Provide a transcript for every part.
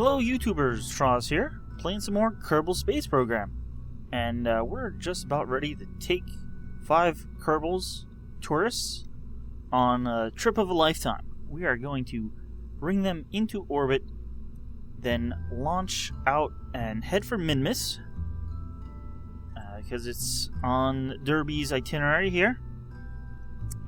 Hello YouTubers, Straws here, playing some more Kerbal Space Program. And we're just about ready to take 5 Kerbals tourists on a trip of a lifetime. We are going to bring them into orbit, then launch out and head for Minmus, because it's on Derby's itinerary here.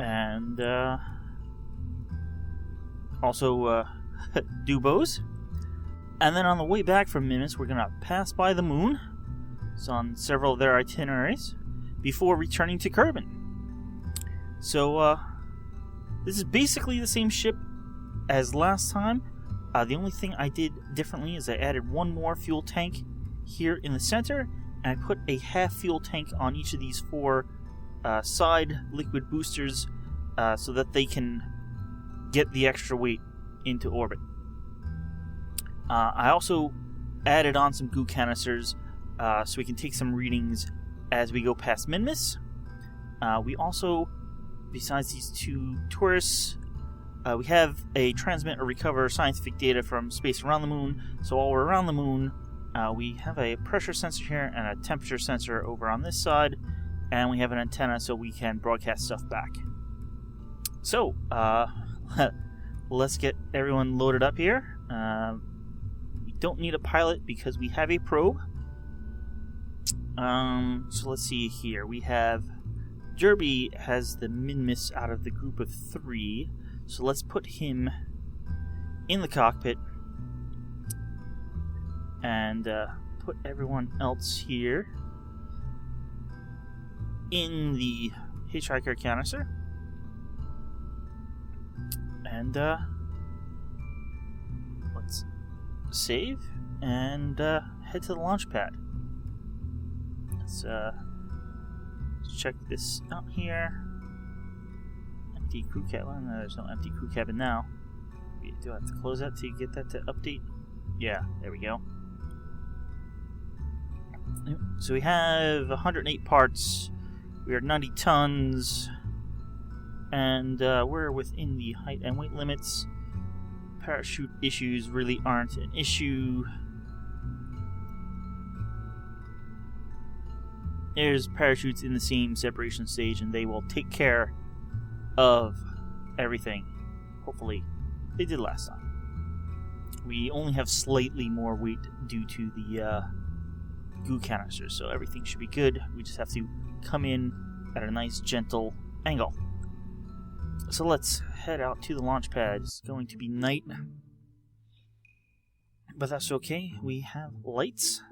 And also Dubos. And then on the way back from Minmus, we're going to pass by the moon. It's on several of their itineraries before returning to Kerbin. So, this is basically the same ship as last time. The only thing I did differently is I added one more fuel tank here in the center, and I put a half fuel tank on each of these 4 side liquid boosters so that they can get the extra weight into orbit. I also added on some goo canisters so we can take some readings as we go past Minmus. We also, besides these 2 tourists, we have a transmit or recover scientific data from space around the moon. So while we're around the moon, we have a pressure sensor here and a temperature sensor over on this side, and we have an antenna so we can broadcast stuff back. So, let's get everyone loaded up here. We don't need a pilot because we have a probe. So let's see here. We have Derby has the Minmus out of the group of 3. So let's put him in the cockpit and put everyone else here in the hitchhiker canister. And let's save and head to the launch pad. Let's check this out here. Empty crew cabin. No, there's no empty crew cabin now. Do I have to close that to get that to update? Yeah, there we go. So we have 108 parts. We are 90 tons. And we're within the height and weight limits. Parachute issues really aren't an issue. There's parachutes in the same separation stage, and they will take care of everything. Hopefully, they did last time. We only have slightly more weight due to the goo canisters, so everything should be good. We just have to come in at a nice, gentle angle. So let's head out to the launch pad. It's going to be night, but that's okay. We have lights.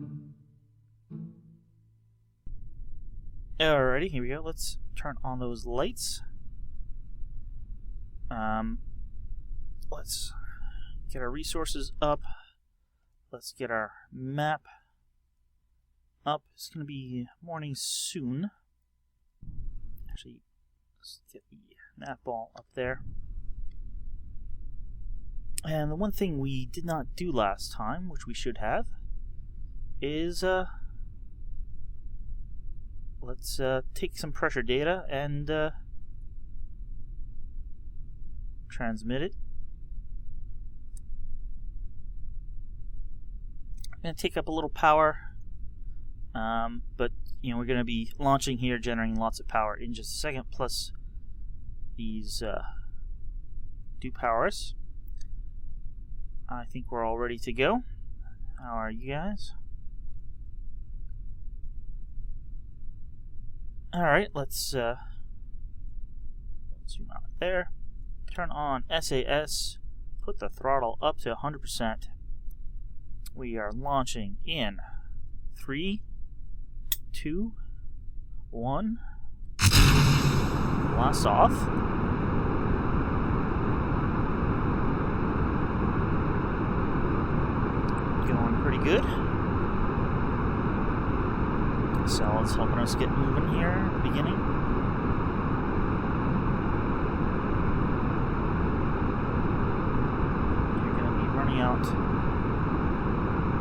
Alrighty, here we go. Let's turn on those lights. Let's get our resources up. Let's get our map up. It's going to be morning soon. Actually, let's get the map ball up there. And the one thing we did not do last time, which we should have, is let's take some pressure data and transmit it. I'm going to take up a little power, but you know, we're going to be launching here, generating lots of power in just a second. Plus, these do power us. I think we're all ready to go. How are you guys? Alright, let's zoom out there. Turn on SAS. Put the throttle up to 100%. We are launching in 3, 2, 1. Blast off. Going pretty good. Solid's helping us get moving here at the beginning. You're going to be running out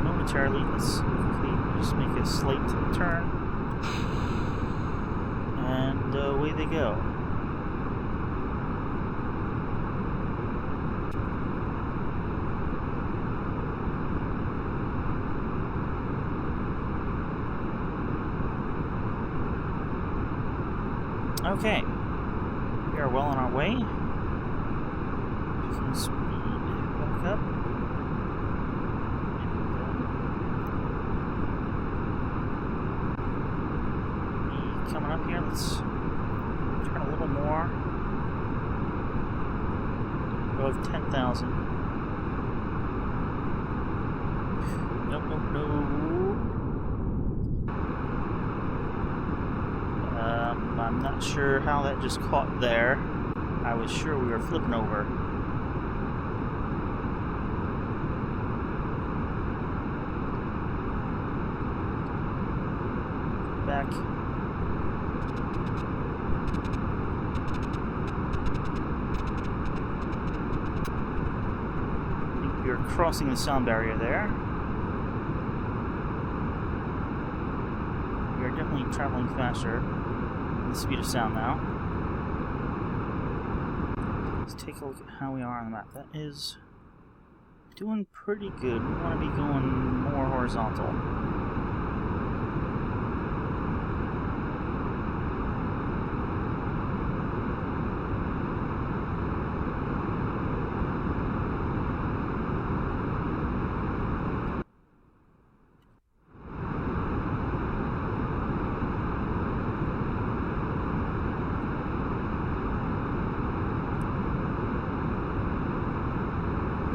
momentarily. Let's quickly just make a slight turn. And away they go. Okay. We are well on our way. Picking speed back up. And coming up here, let's turn a little more. Above 10,000. Nope, nope, no. I'm not sure how that just caught there. I was sure we were flipping over. Back. I think we are crossing the sound barrier there. We are definitely traveling faster. The speed of sound now. Let's take a look at how we are on the map. That is doing pretty good. We want to be going more horizontal.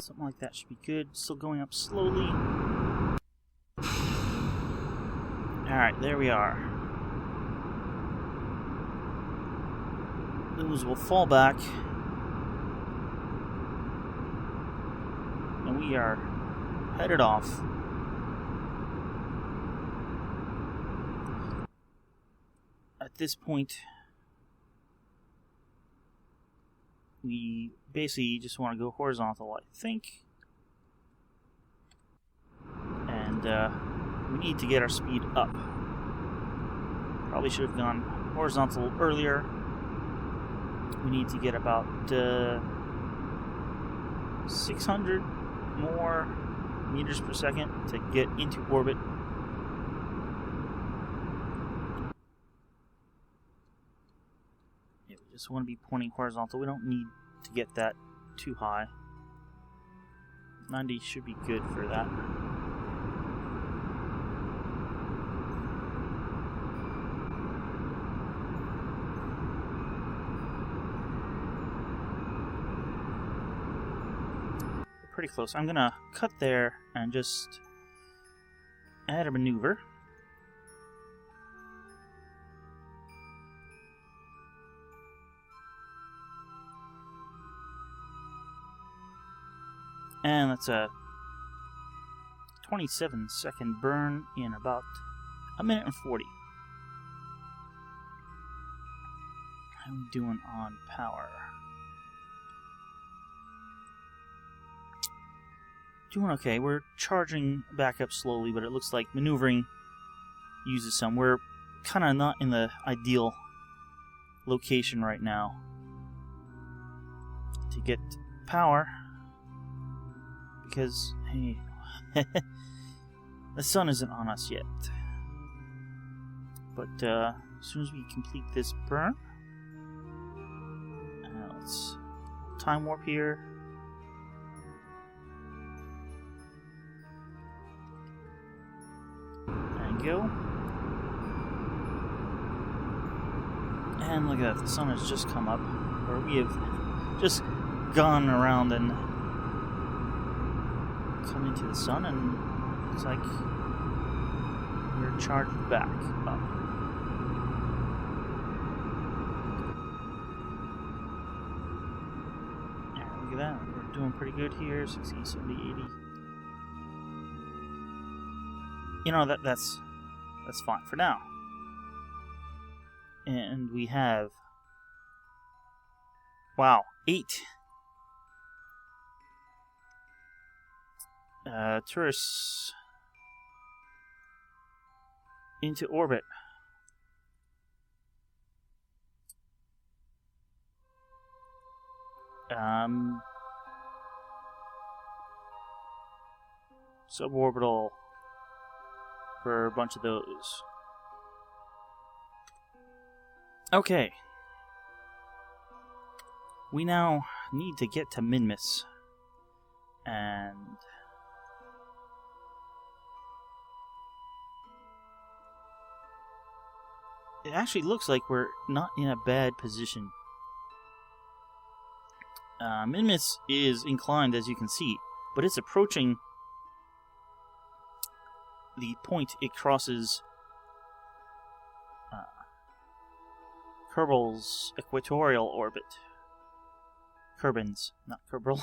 Something like that should be good. Still going up slowly. Alright, there we are. Those will fall back. And we are headed off. At this point, we basically just want to go horizontal, I think. And we need to get our speed up. Probably should have gone horizontal earlier. We need to get about 600 more meters per second to get into orbit. Just want to be pointing horizontal. We don't need to get that too high. 90 should be good for that. We're pretty close. I'm gonna cut there and just add a maneuver. And that's a 27-second burn in about a minute and 40. How are we doing on power? Doing okay. We're charging back up slowly, but it looks like maneuvering uses some. We're kind of not in the ideal location right now to get power. Because, hey, the sun isn't on us yet. But as soon as we complete this burn, let's time warp here. And go. And look at that, the sun has just come up. Or we have just gone around and come into the sun, and it's like we're charged back up. Yeah, look at that. We're doing pretty good here. 60, 70, 80. You know, that's fine for now. And we have, wow, 8 tourists into orbit. Suborbital for a bunch of those. Okay, We now need to get to Minmus. And it actually looks like we're not in a bad position. Minmus is inclined, as you can see, but it's approaching the point it crosses Kerbals' equatorial orbit. Kerbals, not Kerbal.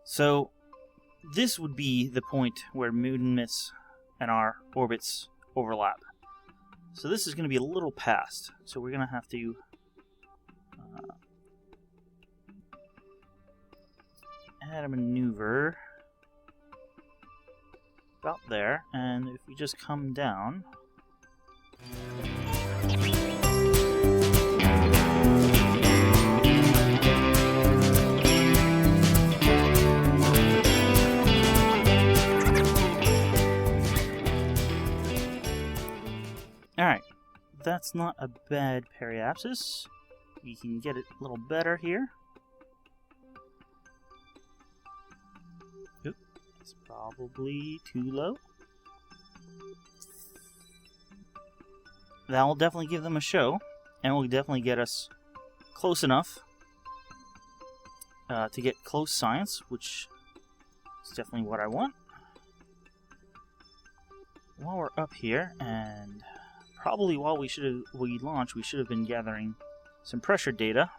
So, this would be the point where Minmus and our orbits overlap. So this is going to be a little past. So we're going to have to add a maneuver about there, and if we just come down. Alright, that's not a bad periapsis. We can get it a little better here. Oop, it's probably too low. That will definitely give them a show, and will definitely get us close enough to get close science, which is definitely what I want. While we're up here, and probably while we launch, we should have been gathering some pressure data.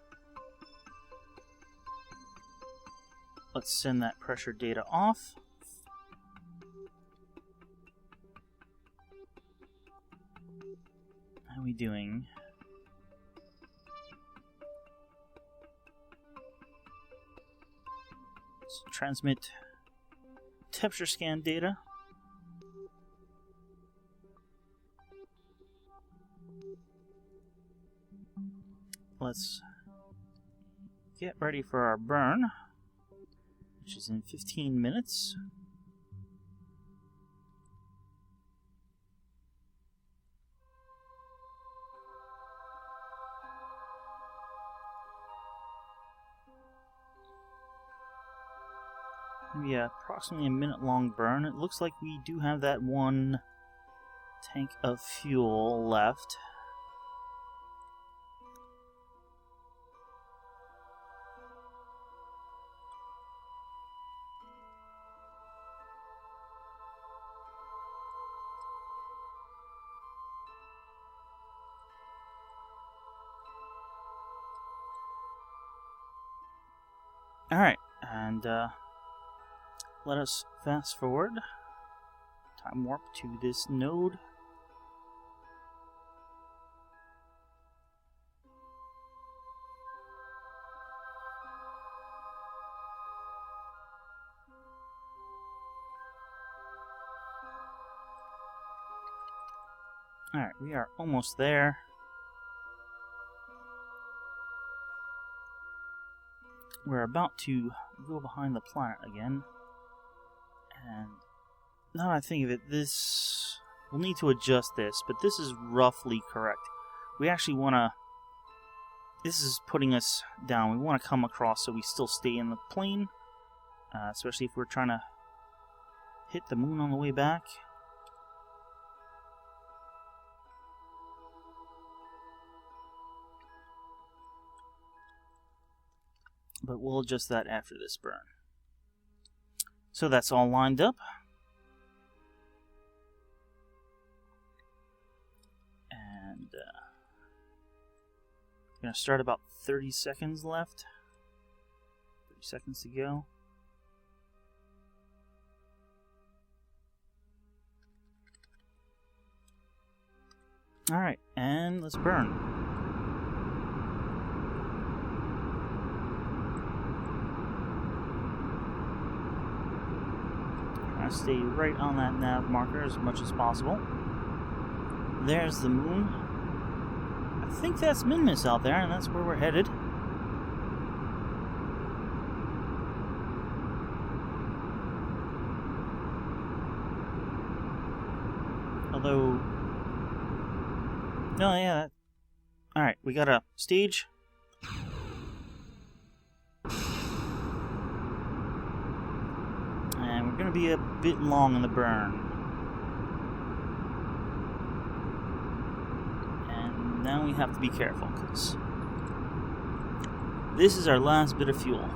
Let's send that pressure data off. How are we doing? Let's transmit temperature scan data. Let's get ready for our burn, which is in 15 minutes. Maybe approximately a minute-long burn. It looks like we do have that one tank of fuel left. Alright, and let us fast forward, time warp to this node. Alright, we are almost there. We're about to go behind the planet again, and now that I think of it, we'll need to adjust this, but this is roughly correct. We actually want to, this is putting us down. We want to come across so we still stay in the plane, especially if we're trying to hit the moon on the way back. But we'll adjust that after this burn. So that's all lined up. And I'm going to start about 30 seconds left. 30 seconds to go. Alright, and let's burn. Stay right on that nav marker as much as possible. There's the moon. I think that's Minmus out there, and that's where we're headed. Although... No, yeah. Alright, we got a stage. And we're going to be a bit long in the burn. And now we have to be careful, because this is our last bit of fuel.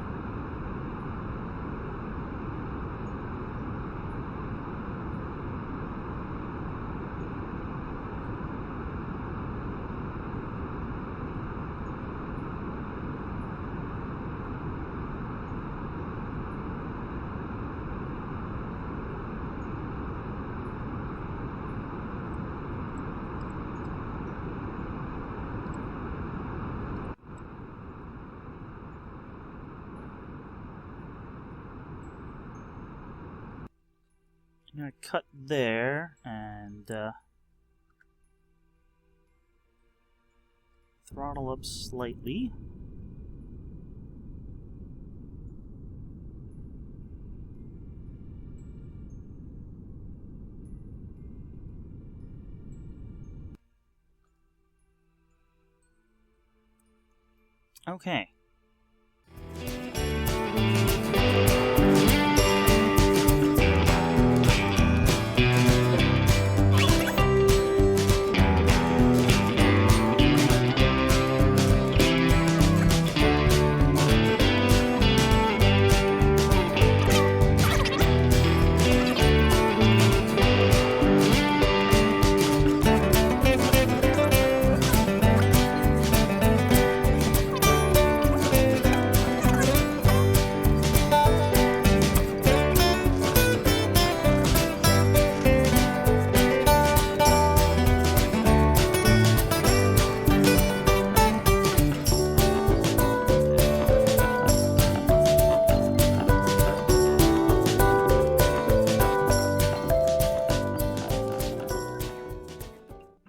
I'm going to cut there and throttle up slightly. Okay.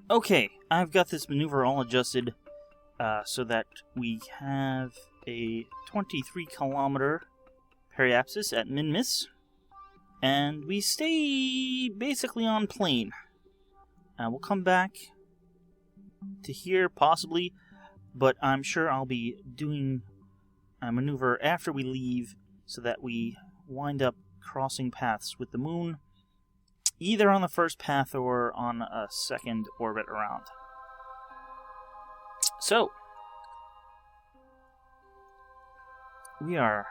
Okay, I've got this maneuver all adjusted so that we have a 23-kilometer periapsis at Minmus, and we stay basically on plane. We'll come back to here possibly, but I'm sure I'll be doing a maneuver after we leave so that we wind up crossing paths with the moon, either on the first path or on a second orbit around. So, we are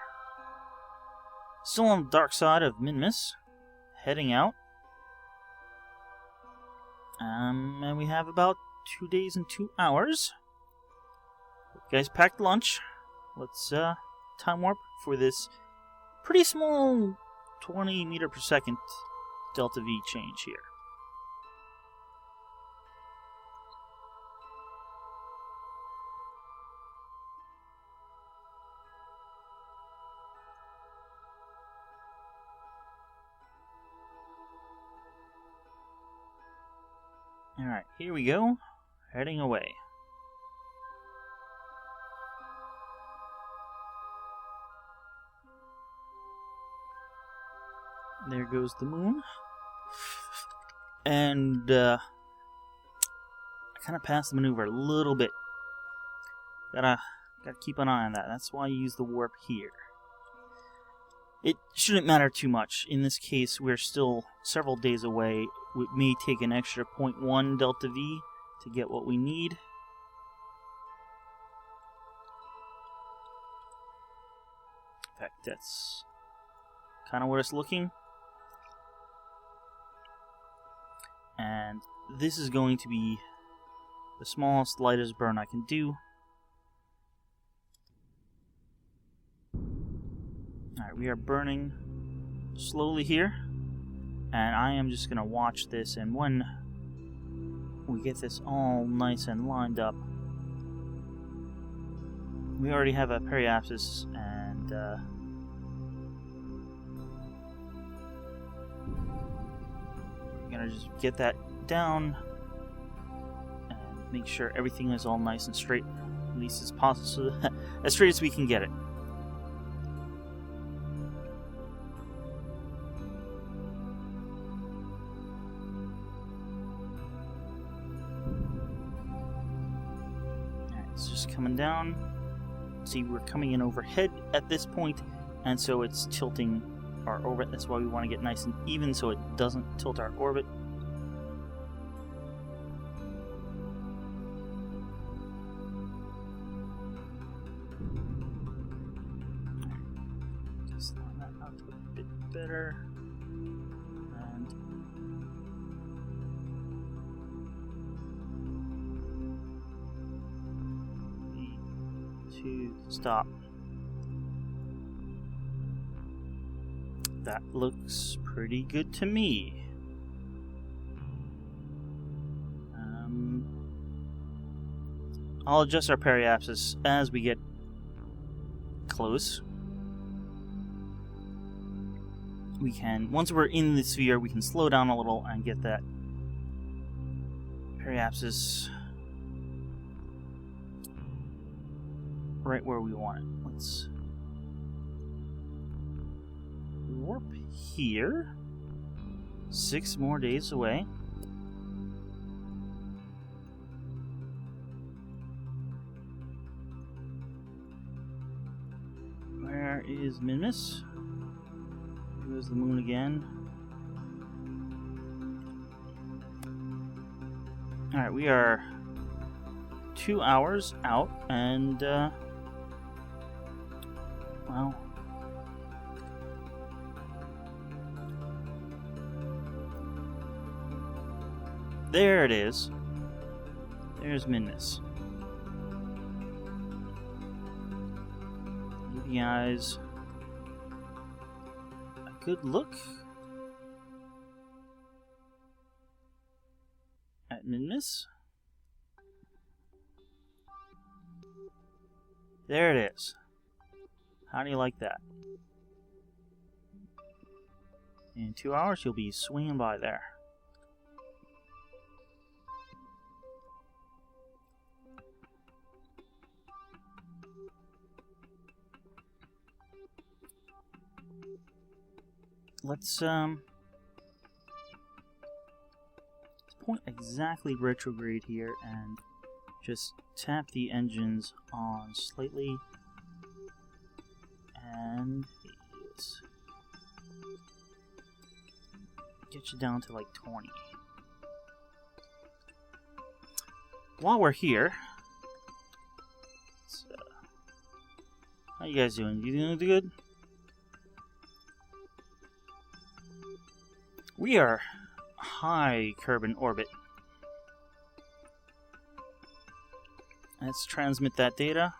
still on the dark side of Minmus, heading out. And we have about 2 days and 2 hours. You guys packed lunch. Let's time warp for this pretty small 20 meter per second delta V change here. Alright, here we go. Heading away. There goes the moon. And I kind of passed the maneuver a little bit. Gotta keep an eye on that. That's why you use the warp here. It shouldn't matter too much. In this case, we're still several days away. It may take an extra 0.1 delta V to get what we need. In fact, that's kind of where it's looking. And this is going to be the smallest, lightest burn I can do. Alright, we are burning slowly here. And I am just going to watch this, and when we get this all nice and lined up, we already have a periapsis, and we're going to just get that down and make sure everything is all nice and straight, at least as possible, as straight as we can get it. Alright, it's just coming down. See, we're coming in overhead at this point, and so it's tilting our orbit. That's why we want to get nice and even so it doesn't tilt our orbit. Just line that out a bit better. And to stop. That looks pretty good to me. I'll adjust our periapsis as we get close. We can, once we're in the sphere, we can slow down a little and get that periapsis right where we want it. Let's warp here. 6 more days away. Where is Minmus? Here's the moon again. Alright, we are 2 hours out, and well, there it is. There's Minmus. Give you guys a good look at Minmus. There it is. How do you like that? In 2 hours, you'll be swinging by there. Let's point exactly retrograde here and just tap the engines on slightly, and yes, get you down to like 20. While we're here, how you guys doing? You doing good? We are high Kerbal orbit. Let's transmit that data.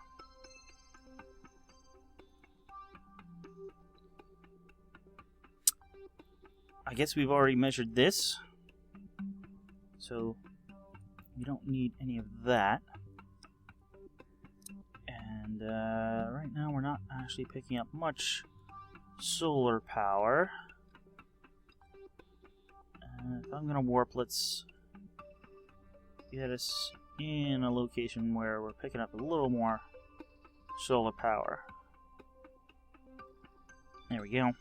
I guess we've already measured this, so we don't need any of that. And right now we're not actually picking up much solar power. If I'm gonna warp, let's get us in a location where we're picking up a little more solar power. There we go.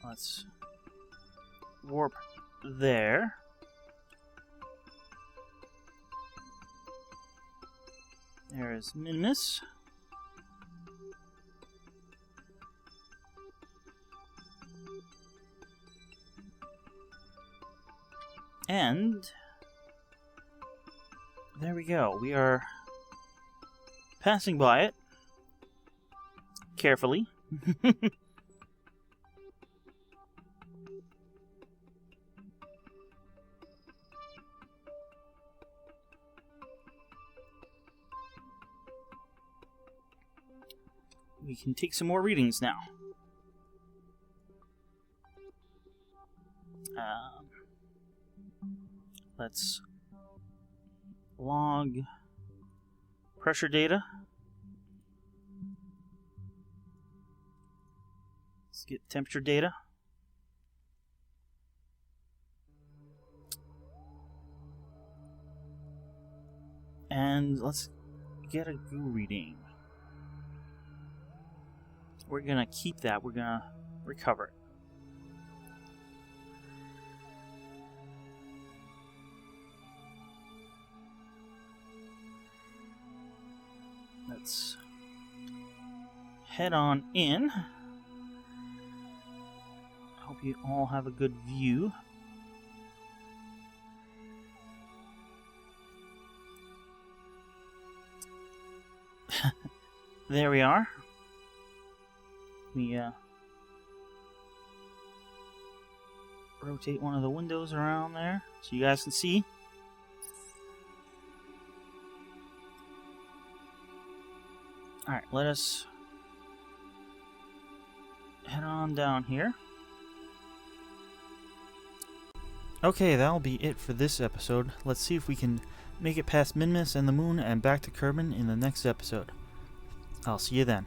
Let's warp there. There is Minmus. And there we go. We are passing by it carefully. We can take some more readings now. Let's log pressure data. Let's get temperature data. And let's get a goo reading. We're gonna keep that. We're gonna recover it. Let's head on in. Hope you all have a good view. There we are. We rotate one of the windows around there so you guys can see. Alright, let us head on down here. Okay, that'll be it for this episode. Let's see if we can make it past Minmus and the Moon and back to Kerbin in the next episode. I'll see you then.